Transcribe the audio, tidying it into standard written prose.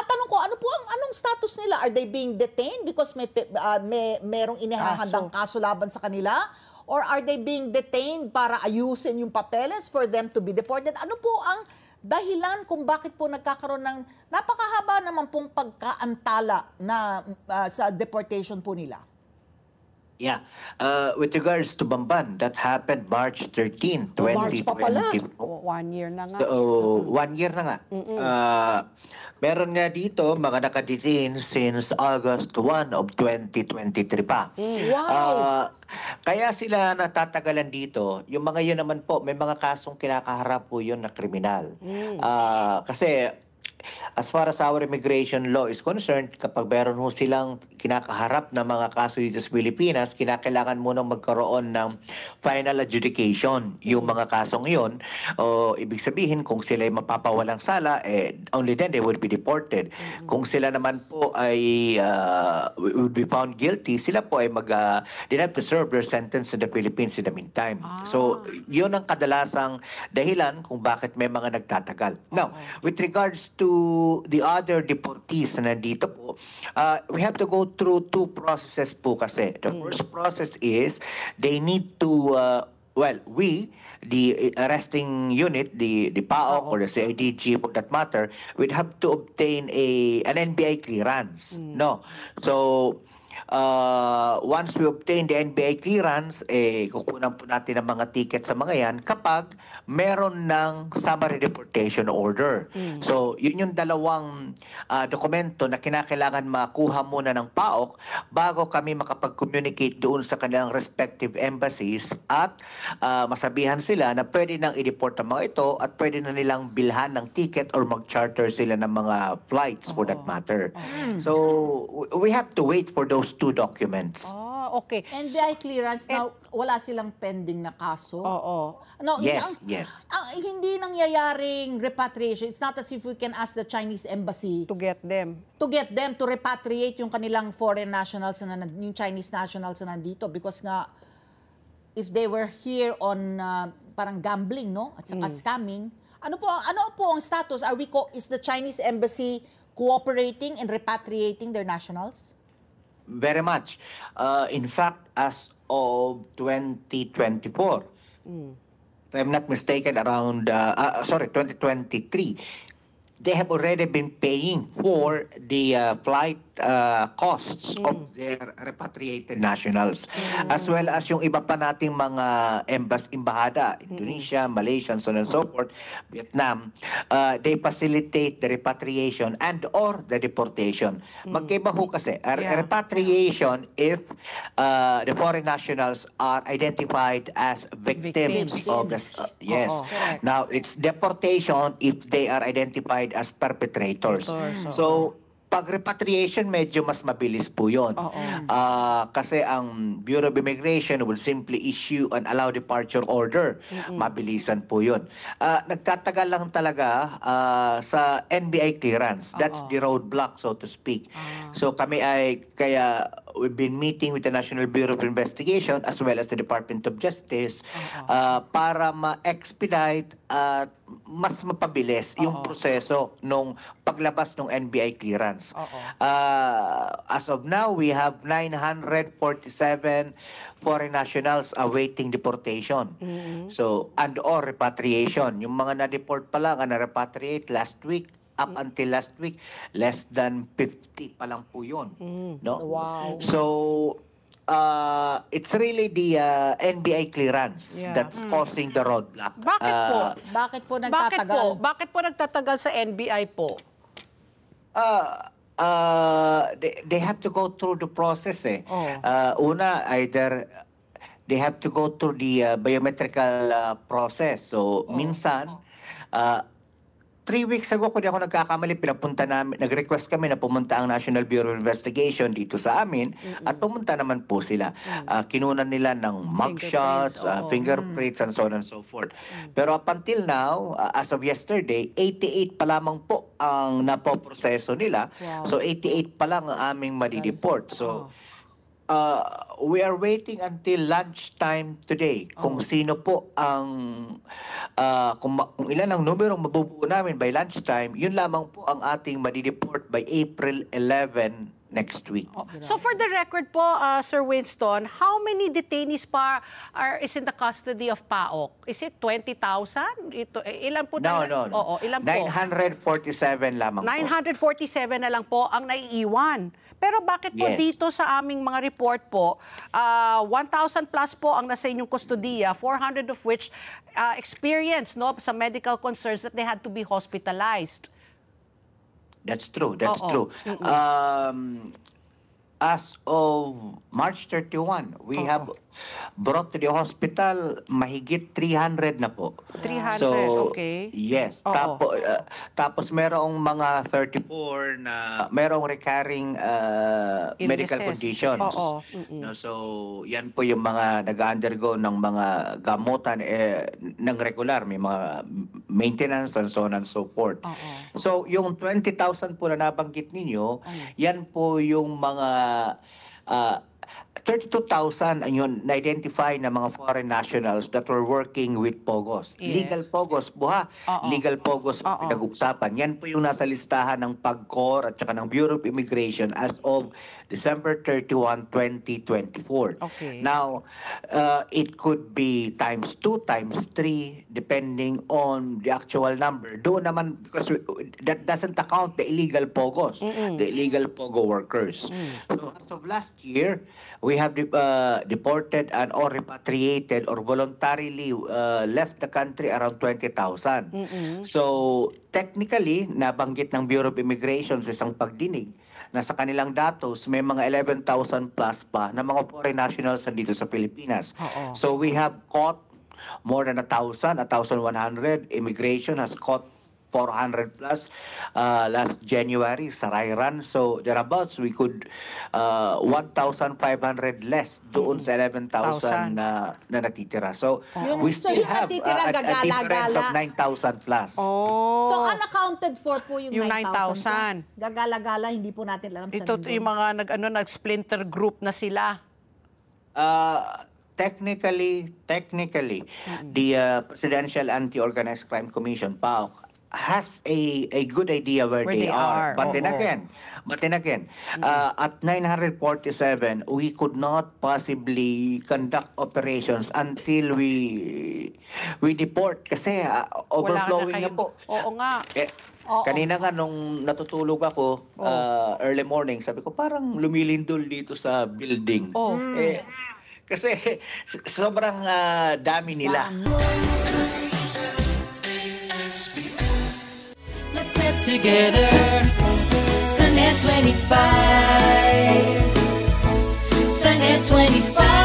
matanong ko, ano po anong status nila? Are they being detained because merong inihahandang kaso laban sa kanila? Or are they being detained para ayusin yung papeles for them to be deported? Ano po ang dahilan kung bakit po nagkakaroon ng napakahaba naman pong pagkaantala na sa deportation po nila? Yeah. With regards to Bamban, that happened March 13, 2020. March pa pala. 1 year na nga. So, 1 year na nga. Meron nga dito mga nakadetain since August 1 of 2023 pa. Wow! Kaya sila natatagalan dito. Yung mga yun naman po, may mga kasong kinakaharap po yun na kriminal. Kasi as far as our immigration law is concerned, kapag meron ho silang kinakaharap na mga kaso dito sa Pilipinas, kinakailangan munang magkaroon ng final adjudication yung mga kasong yun. O ibig sabihin, kung sila ay mapapawalang sala, only then they would be deported. Kung sila naman po ay would be found guilty, sila po ay they have to serve their sentence in the Philippines in the meantime. So, yun ang kadalasang dahilan kung bakit may mga nagtatagal. Now, with regards to the other deportees na nandito po, we have to go through 2 processes po kasi. The first process is they need to, the arresting unit, the PAOK or the CIDG for that matter, would have to obtain an NBI clearance. No? So, once we obtain the NBI clearance, kukunan po natin ang mga ticket sa mga yan kapag meron ng summary deportation order. So, yun yung dalawang dokumento na kinakailangan makuha muna ng PAOK bago kami makapag-communicate doon sa kanilang respective embassies at masabihan sila na pwede nang i-deport ang mga ito at pwede na nilang bilhan ng ticket or mag-charter sila ng mga flights for that matter. So, we have to wait for those 2 documents. Okay. NBI clearance, now wala silang pending na kaso? Oo. No, Yes. Hindi nangyayaring repatriation. It's not as if we can ask the Chinese embassy To get them. to repatriate yung kanilang foreign nationals, yung Chinese nationals na nandito, because nga, if they were here on parang gambling, no? At saka scamming, ano po ang status? Is the Chinese embassy cooperating and repatriating their nationals? Very much. In fact, as of 2024, if I'm not mistaken, around, 2023, they have already been paying for the flight costs of their repatriated nationals. As well as yung iba pa nating mga embahada, Indonesia, Malaysia, and so on and so forth, Vietnam, they facilitate the repatriation and or the deportation. Magkaiba ho kasi. Repatriation if the foreign nationals are identified as victims of the... yes. Now, it's deportation if they are identified as perpetrators. So, pag repatriation, medyo mas mabilis po yun. Kasi ang Bureau of Immigration will simply issue an allow departure order. Mabilisan po yun. Nagtatagal lang talaga sa NBI clearance. That's the roadblock, so to speak. So kami we've been meeting with the National Bureau of Investigation as well as the Department of Justice para ma-expedite at mas mapabilis yung proseso nung paglabas ng NBI clearance. As of now, we have 947 foreign nationals awaiting deportation. So, and or repatriation. Yung mga na-deport pa lang, na-repatriate last week, up until last week, less than 50 pa lang po yun. No? Wow. So, it's really the NBI clearance that's causing the roadblock. Bakit po? Bakit po nagtatagal? Bakit po nagtatagal sa NBI po? They have to go through the process Una, either they have to go through the biometrical process. So, minsan, 3 weeks ago, kung di ako nagkakamali, nag-request kami na pumunta ang National Bureau of Investigation dito sa amin at pumunta naman po sila. Kinunan nila ng mugshots, fingerprints, and so on and so forth. Pero up until now, as of yesterday, 88 pa lamang po ang napoproseso nila. So 88 pa lang ang aming madideport. So We are waiting until lunchtime today kung sino po ang kung ilan ang numerong mabubuo namin by lunchtime, yun lamang po ang ating madideport by April 11 next week. So for the record po, Sir Winston, how many detainees is in the custody of PAOK? Is it 20,000? Ilan po? No. Oo, ilan po? 947 lamang po. 947 na lang po ang naiiwan. Pero bakit po Yes. dito sa aming mga report po, 1,000 plus po ang nasa inyong kustodiya, 400 of which experienced sa medical concerns that they had to be hospitalized? That's true. That's Oo. true. As of March 31, we have brought to the hospital mahigit 300 na po. 300, So, okay. Yes. Oo. Tapos merong mga 34 na merong recurring medical Illnesses. conditions. Oo. No, so, yan po yung mga nag-undergo ng mga gamutan ng regular. May mga maintenance and so on and so forth. Oo. So, yung 20,000 po na nabanggit ninyo, yan po yung mga 32,000 ang yun na-identify na mga foreign nationals that were working with POGOS. Yes. Legal POGOS, buha. Oo. Legal POGOS Oo. pinag-uusapan. Yan po yung nasa listahan ng PAGCOR at saka ng Bureau of Immigration as of December 31, 2024. Okay. Now, it could be times 2, times 3, depending on the actual number. Doon naman, because that doesn't account the illegal POGOS, the illegal POGO workers. So, as of last year, we have deported and or repatriated or voluntarily left the country around 20,000. So, technically, nabanggit ng Bureau of Immigration sa isang pagdinig na sa kanilang datos, may mga 11,000 plus pa na mga foreign nationals dito sa Pilipinas. Oo. So, we have caught more than 1,000, 1,100. Immigration has caught 400 plus last January sa Rairan. So thereabouts, we could 1,500 less doon sa 11,000 na natitira. So we So, still yung have natitira, a difference gagala-gala. of 9,000 plus. Oh. So, unaccounted for po yung, Yung 9,000 9,000. plus. Gagala-gala, hindi po natin alam Ito saan yung mga nag-splinter group na sila. Technically, the Presidential Anti-Organized Crime Commission, PAOK, has a good idea where they are. But then again, at 947, we could not possibly conduct operations until we deport kasi overflowing na po. Oo nga. Kanina nga nung natutulog ako early morning, sabi ko parang lumilindol dito sa building. Kasi sobrang dami nila. Let's get together, Sunnet 25, Sunnet 25.